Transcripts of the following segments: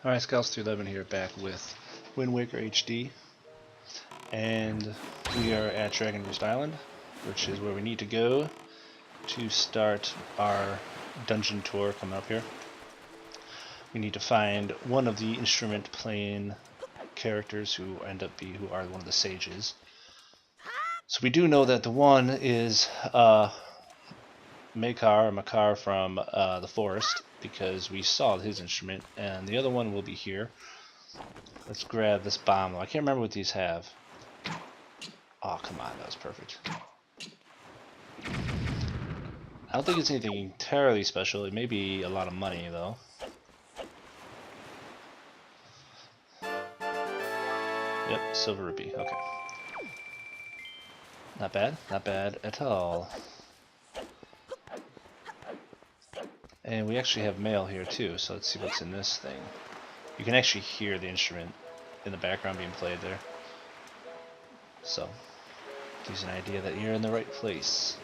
Alright, Scouts 311 here, back with Wind Waker HD, and we are at Dragon Roost Island, which is where we need to go to start our dungeon tour coming up here. We need to find one of the instrument playing characters who are one of the sages. So we do know that the one is Makar from the forest, because we saw his instrument, and the other one will be here. Let's grab this bomb. I can't remember what these have. Oh, come on, that was perfect. I don't think it's anything entirely special. It may be a lot of money, though. Yep, silver rupee. Okay. Not bad. Not bad at all. And we actually have mail here too, so let's see what's in this thing. You can actually hear the instrument in the background being played there. So, gives you an idea that you're in the right place.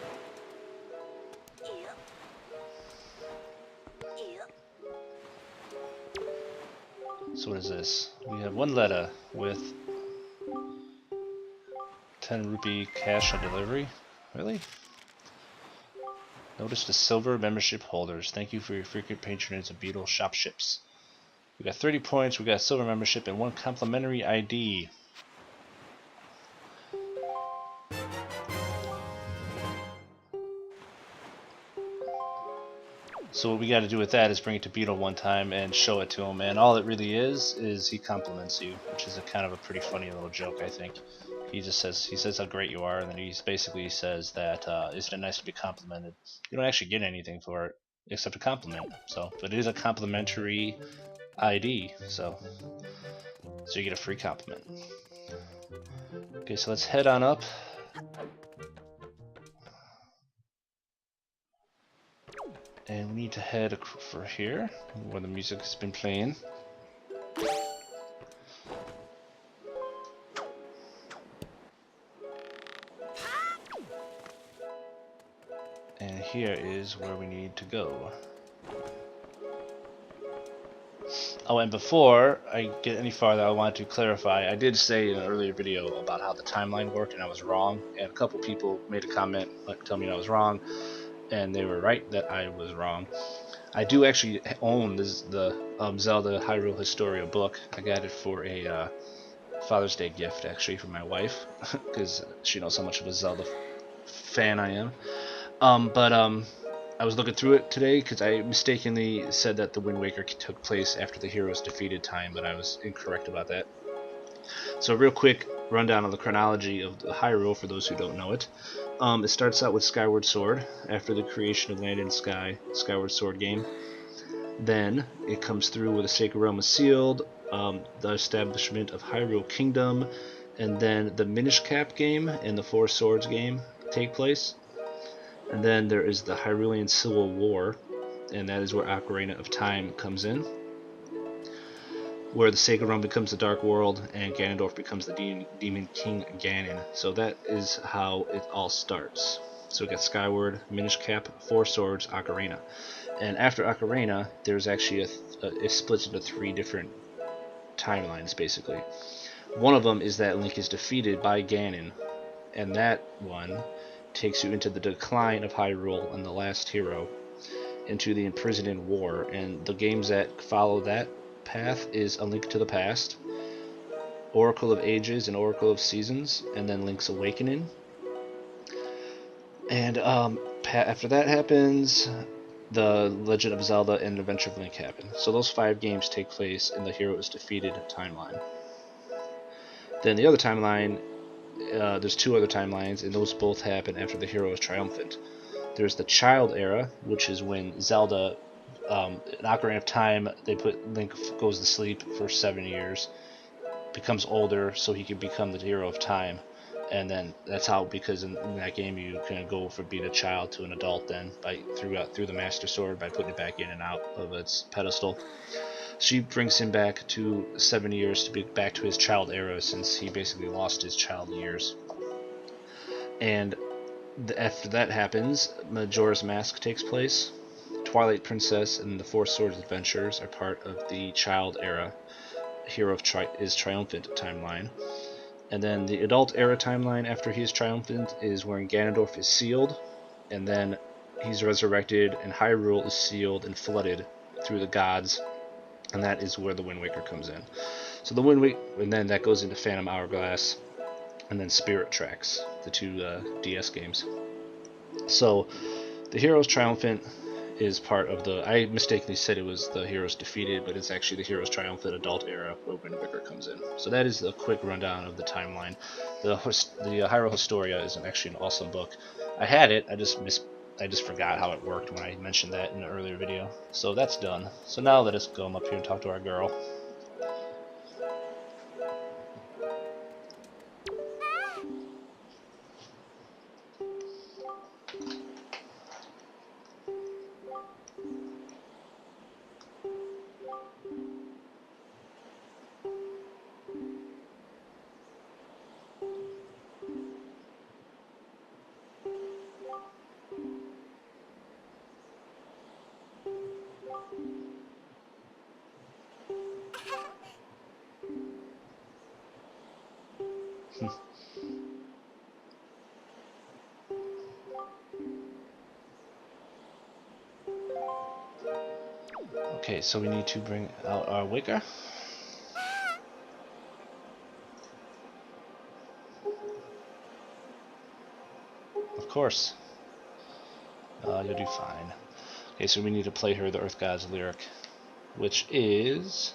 So what is this? We have one letter with 10 rupee cash on delivery. Really? Notice the silver membership holders. Thank you for your frequent patronage of Beetle Shop Ships. We got 30 points, we got silver membership, and one complimentary ID. So what we got to do with that is bring it to Beetle one time and show it to him, and all it really is he compliments you, which is a kind of a pretty funny little joke, I think. He says how great you are, and then he basically says that isn't it nice to be complimented? You don't actually get anything for it except a compliment. So, but it is a complimentary ID, so you get a free compliment. Okay, so let's head on up. And we need to head for here, where the music has been playing. And here is where we need to go. Oh, and before I get any farther, I want to clarify. I did say in an earlier video about how the timeline worked, and I was wrong. And a couple people made a comment, tell me I was wrong, and they were right that I was wrong. I do actually own the Zelda Hyrule Historia book. I got it for a Father's Day gift, actually, from my wife, because she knows how much of a Zelda fan I am. I was looking through it today because I mistakenly said that the Wind Waker took place after the heroes defeated time, but I was incorrect about that. So a real quick rundown of the chronology of the Hyrule for those who don't know it. It starts out with Skyward Sword, after the creation of Land and Sky, Skyward Sword game. Then it comes through with the Sacred Realm is sealed, the establishment of Hyrule Kingdom, and then the Minish Cap game and the Four Swords game take place. And then there is the Hyrulean Civil War, and that is where Ocarina of Time comes in, where the Sacred Realm becomes the Dark World and Ganondorf becomes the Demon King Ganon. So that is how it all starts. So we got Skyward, Minish Cap, Four Swords, Ocarina. And after Ocarina, there's actually it splits into 3 different timelines, basically. One of them is that Link is defeated by Ganon, and that one takes you into the decline of Hyrule and the last hero, into the imprisoned war, and the games that follow that path is A Link to the Past, Oracle of Ages and Oracle of Seasons, and then Link's Awakening. And after that happens, the Legend of Zelda and Adventure of Link happen. So those 5 games take place in the hero is defeated timeline. Then the other timeline, there's 2 other timelines, and those both happen after the hero is triumphant. There's the Child Era, which is when Zelda, in Ocarina of Time, Link goes to sleep for 7 years, becomes older so he can become the hero of time, and then that's how, because in that game you can go from being a child to an adult then through the Master Sword by putting it back in and out of its pedestal. She brings him back to 7 years to be back to his child era, since he basically lost his child years. And after that happens, Majora's Mask takes place, Twilight Princess and the Four Swords Adventures are part of the Child Era, Hero is Triumphant timeline. And then the Adult Era timeline after he is triumphant is when Ganondorf is sealed, and then he's resurrected, and Hyrule is sealed and flooded through the gods, and that is where the Wind Waker comes in. So the Wind Waker, and then that goes into Phantom Hourglass, and then Spirit Tracks, the two DS games. So the Heroes Triumphant is part of the. I mistakenly said it was the Heroes Defeated, but it's actually the Heroes Triumphant Adult Era where Wind Waker comes in. So that is a quick rundown of the timeline. The Hyrule Historia is actually an awesome book. I had it, I just forgot how it worked when I mentioned that in an earlier video. So that's done. So now let us go up here and talk to our girl. Okay, so we need to bring out our Waker. Of course. You'll do fine. Okay, so we need to play her the Earth God's lyric, which is...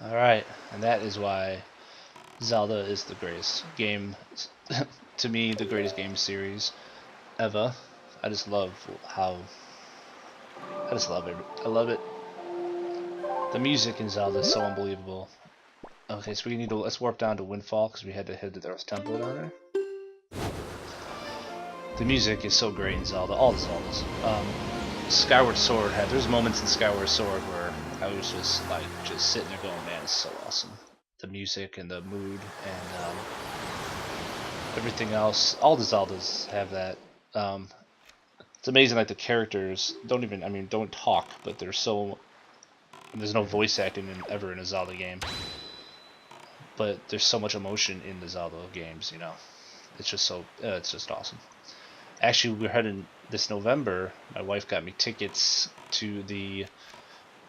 Alright, and that is why Zelda is the greatest game, to me, the greatest game series ever. I just love how, I just love it. I love it. The music in Zelda is so unbelievable. Okay, so we need to, let's warp down to Windfall, because we had to head to the Earth Temple down there. The music is so great in Zelda, all the Zeldas. Skyward Sword there's moments in Skyward Sword where I was just like, just sitting there going, man, it's so awesome. The music and the mood and everything else, all the Zeldas have that. It's amazing, like the characters don't talk, but they're so, there's no voice acting ever in a Zelda game. But there's so much emotion in the Zelda games, you know. It's just so, it's just awesome. Actually, we're heading this November. My wife got me tickets to the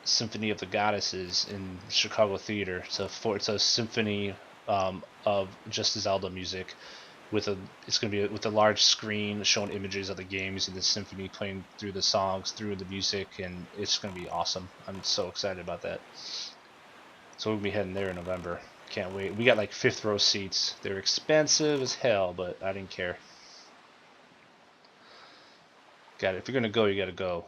Symphony of the Goddesses in Chicago Theater. It's a symphony of just Zelda music with it's going to be with a large screen showing images of the games and the symphony playing through the songs, through the music, and it's going to be awesome. I'm so excited about that. So we'll be heading there in November. Can't wait. We got like 5th row seats. They're expensive as hell, but I didn't care. Got it. If you're gonna go, you gotta go.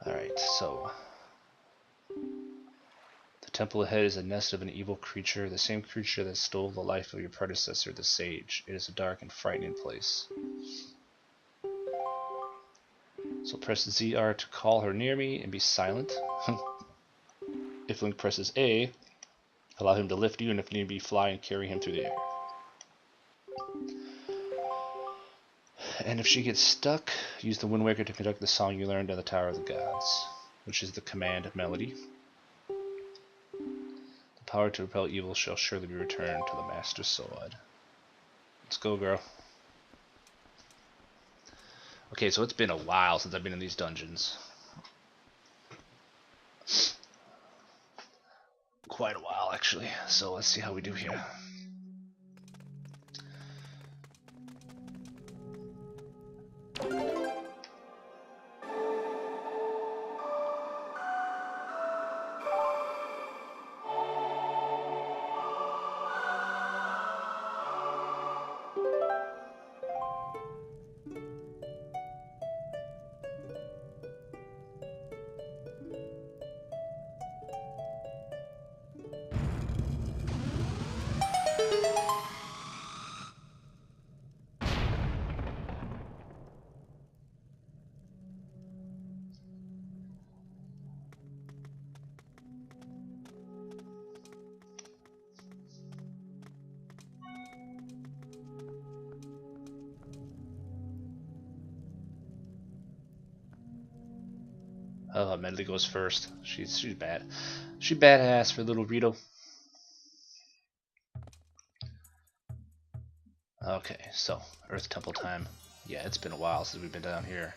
Alright, so the temple ahead is a nest of an evil creature, the same creature that stole the life of your predecessor, the sage. It is a dark and frightening place. So press ZR to call her near me and be silent. If Link presses A, allow him to lift you, and if need be, fly and carry him through the air. And if she gets stuck, use the Wind Waker to conduct the song you learned on the Tower of the Gods, which is the command melody. The power to repel evil shall surely be returned to the Master Sword. Let's go, girl. Okay, so it's been a while since I've been in these dungeons. Quite a while, actually. So let's see how we do here. Oh, Medley goes first. She's bad. She's badass for little Rito. Okay, so Earth Temple time. Yeah, it's been a while since we've been down here.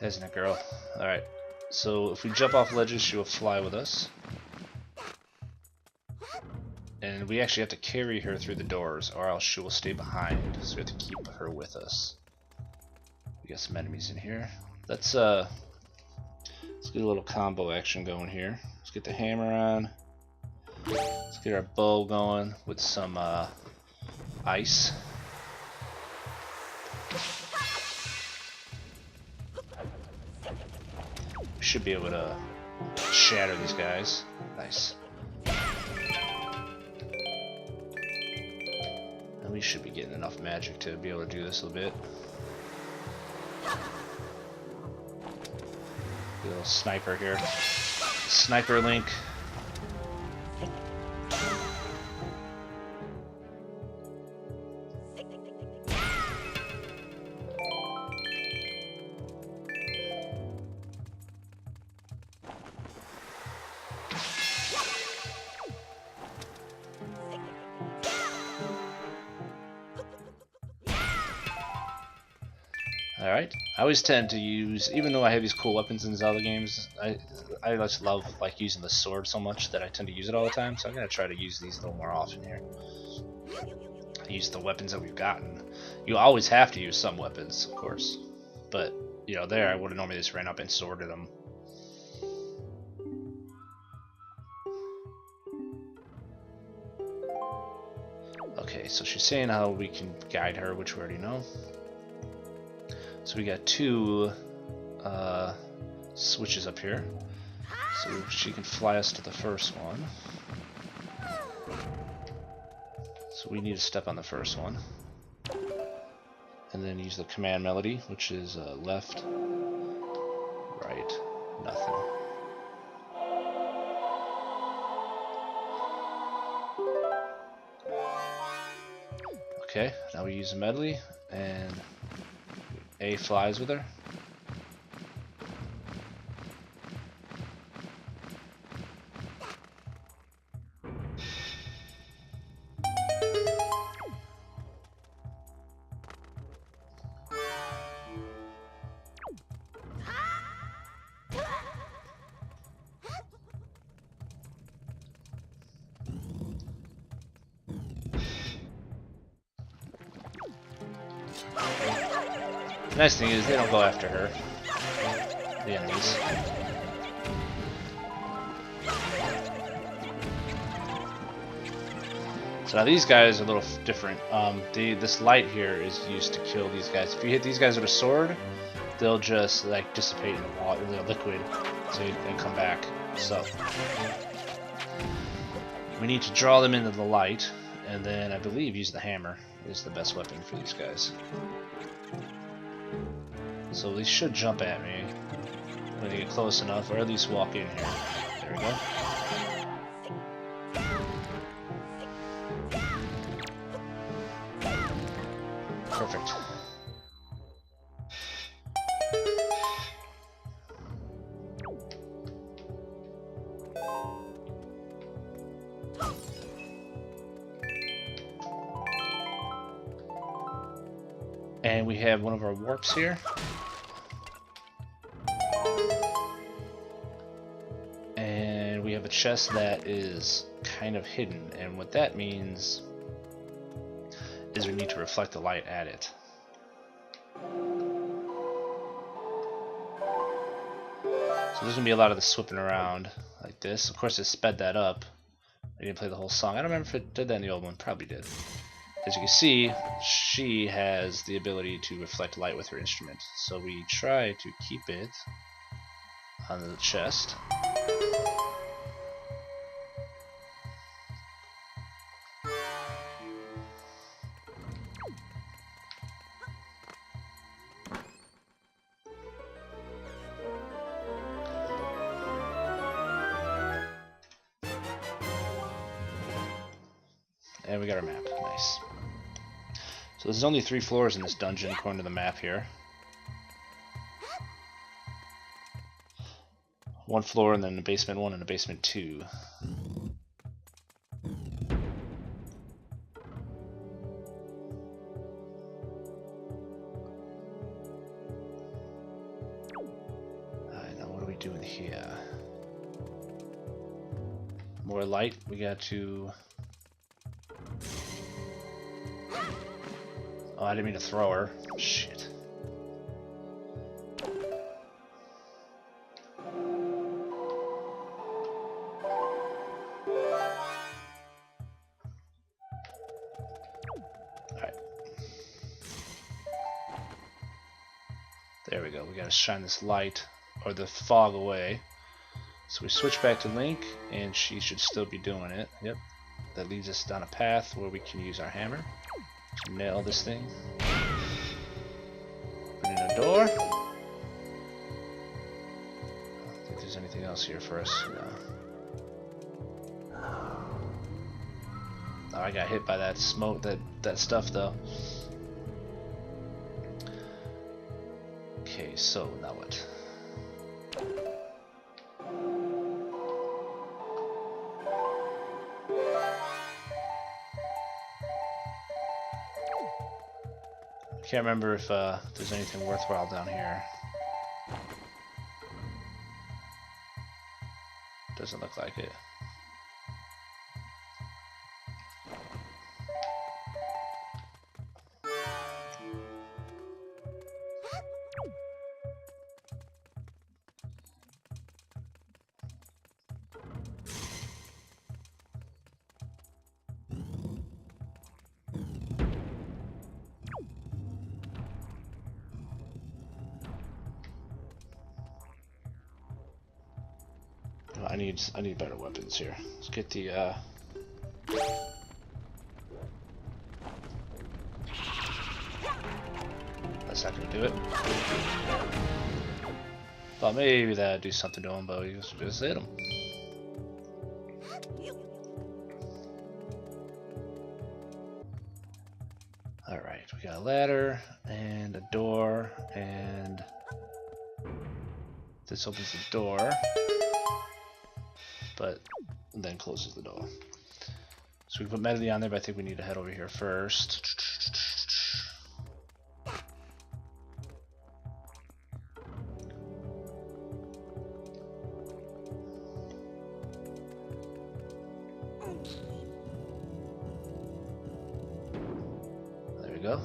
Hasn't it, girl? Alright, so if we jump off ledges, she will fly with us. And we actually have to carry her through the doors, or else she will stay behind. So we have to keep her with us. We got some enemies in here. Let's get a little combo action going here. Let's get the hammer on. Let's get our bow going with some ice. We should be able to shatter these guys. Nice. And we should be getting enough magic to be able to do this a little bit. A little sniper here. Sniper Link. Alright, I always tend to use, even though I have these cool weapons in Zelda games, I just love like using the sword so much that I tend to use it all the time, so I'm going to try to use these a little more often here. Use the weapons that we've gotten. You always have to use some weapons, of course, but, you know, there I would have normally just ran up and sworded them. Okay, so she's saying how we can guide her, which we already know. So we got two switches up here. So she can fly us to the first one. So we need to step on the first one. And then use the command melody, which is left, right, nothing. Okay, now we use a medley, and A flies with her. The nice thing is they don't go after her, the enemies. So now these guys are a little different. This light here is used to kill these guys. If you hit these guys with a sword, they'll just like dissipate in the water, the liquid, so you can come back. So we need to draw them into the light, and then I believe use the hammer is the best weapon for these guys. So they should jump at me when they get close enough, or at least walk in here. There we go. Perfect. And we have one of our warps here. And we have a chest that is kind of hidden, and what that means is we need to reflect the light at it. So there's gonna be a lot of this whipping around like this. Of course, it sped that up. I didn't play the whole song. I don't remember if it did that in the old one. Probably did. As you can see, she has the ability to reflect light with her instrument. So we try to keep it on the chest. And we got our map. Nice. So there's only 3 floors in this dungeon according to the map here. 1 floor, and then a basement 1 and a basement 2. Alright, now what are we doing here? More light. We got to... Oh, I didn't mean to throw her. Shit. Alright. There we go. We gotta shine this light, or the fog, away. So we switch back to Link, and she should still be doing it. Yep. That leads us down a path where we can use our hammer to nail this thing. Put in a door. I don't think there's anything else here for us. No. Oh, I got hit by that smoke, that stuff though. Okay, so now what? Can't remember if there's anything worthwhile down here. Doesn't look like it. need better weapons here. Let's get the that's not gonna do it. Thought maybe that'd do something to him, but he just hit him. Alright, we got a ladder and a door, and this opens the door, but then closes the door. So we can put Medley on there, but I think we need to head over here first. There we go.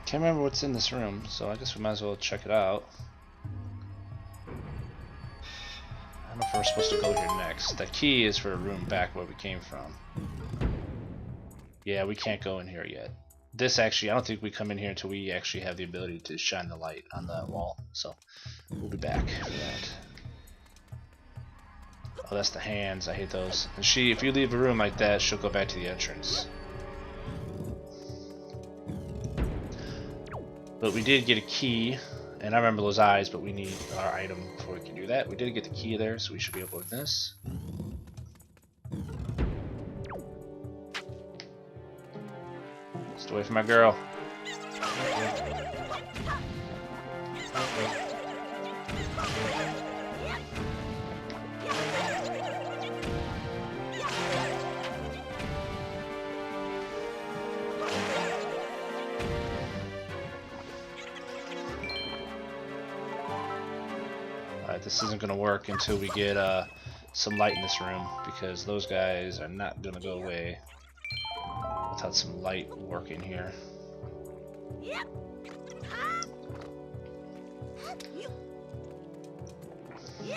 Can't remember what's in this room, so I guess we might as well check it out. I don't know if we're supposed to go here next. The key is for a room back where we came from. Yeah, we can't go in here yet. This actually, I don't think we come in here until we actually have the ability to shine the light on the wall. So we'll be back for that. Oh, that's the hands. I hate those. And if you leave a room like that, she'll go back to the entrance. But we did get a key, and I remember those eyes, but we need our item before we can do that. We did get the key there, so we should be able to open this. Stay away from my girl. This isn't going to work until we get some light in this room, because those guys are not going to go away without some light working here.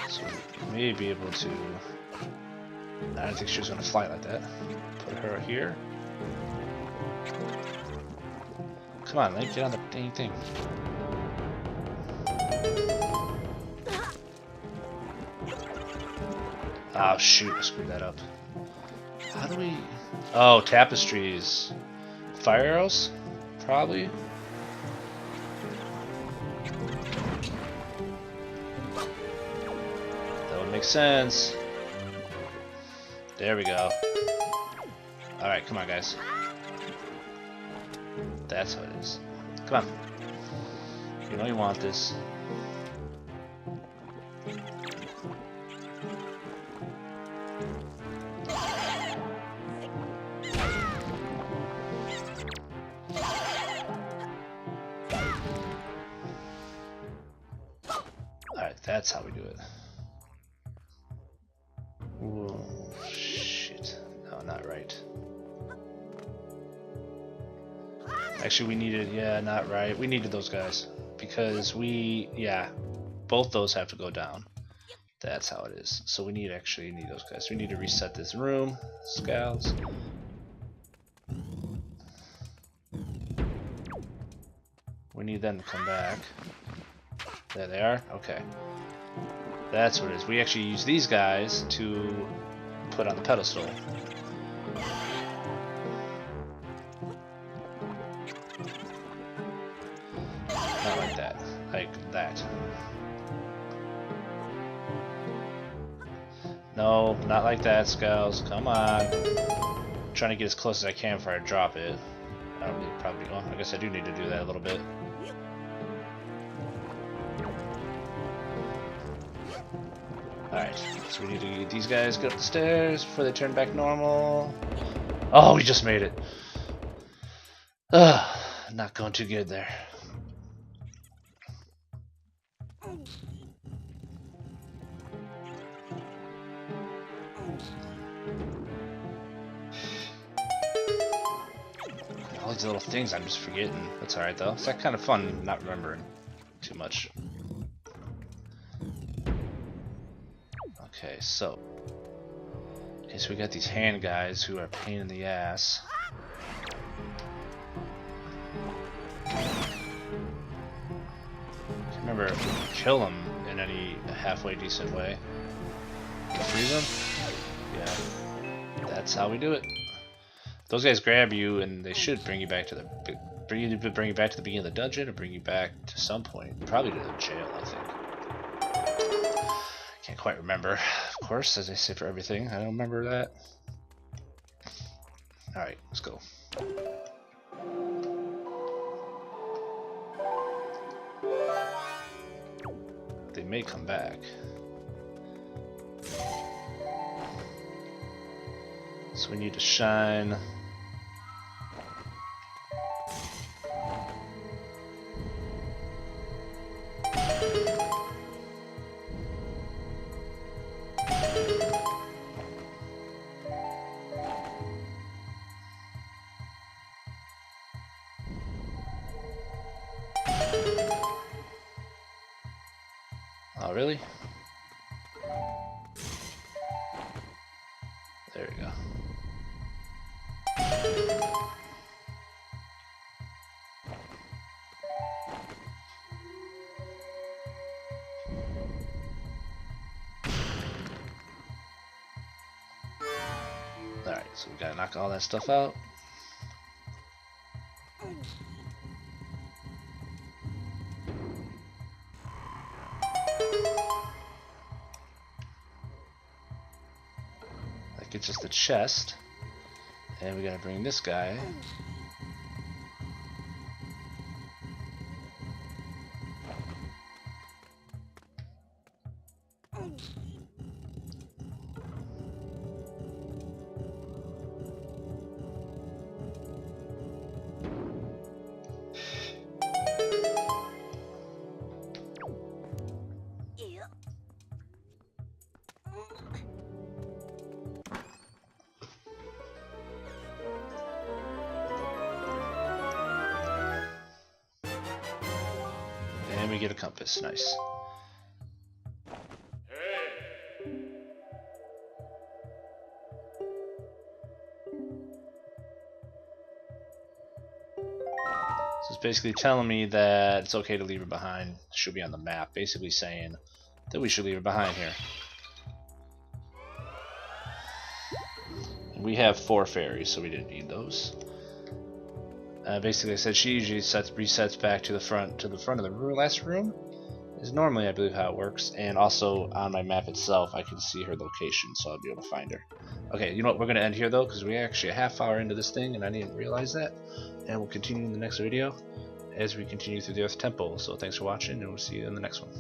So we may be able to... I don't think she was going to fly like that. Put her here. Come on, Link, get on the dang thing. Oh shoot, I screwed that up. How do we... Oh, tapestries. Fire arrows? Probably. That would make sense. There we go. Alright, come on guys. That's how it is. Come on. You know you want this. That's how we do it. Whoa, shit. No, not right. Actually, we needed, yeah, not right. We needed those guys. Because yeah, both those have to go down. That's how it is. So we need those guys. We need to reset this room, scouts. We need them to come back. There they are. Okay. That's what it is. We actually use these guys to put on the pedestal. Not like that. Like that. No, not like that, Skulls. Come on. I'm trying to get as close as I can before I drop it. I don't need probably. Well, I guess I do need to do that a little bit. Alright, so we need to get these guys go up the stairs before they turn back normal. Oh, we just made it. Ugh, not going too good there. All these little things I'm just forgetting. That's alright though. It's like kind of fun not remembering too much. Okay, so we got these hand guys who are a pain in the ass. Can't remember if we can kill them in any halfway decent way. Freeze them? Yeah, that's how we do it. Those guys grab you and they should bring you back to the bring you back to the beginning of the dungeon or bring you back to some point, probably to the jail, I think. Can't quite remember, of course, as I say for everything. I don't remember that. Alright, let's go. They may come back. So we need to shine. Oh, really? There we go. Alright, so we gotta knock all that stuff out. That gets us the chest. And we gotta bring this guy. And we get a compass, nice. So it's basically telling me that it's okay to leave her behind. It should be on the map, basically saying that we should leave her behind here. We have 4 fairies, so we didn't need those. Basically, I said she usually resets back to the front of the last room. Is normally, I believe, how it works. And also on my map itself, I can see her location, so I'll be able to find her. Okay, you know what? We're gonna end here though, because we're actually a half hour into this thing, and I didn't realize that. And we'll continue in the next video as we continue through the Earth Temple. So thanks for watching, and we'll see you in the next one.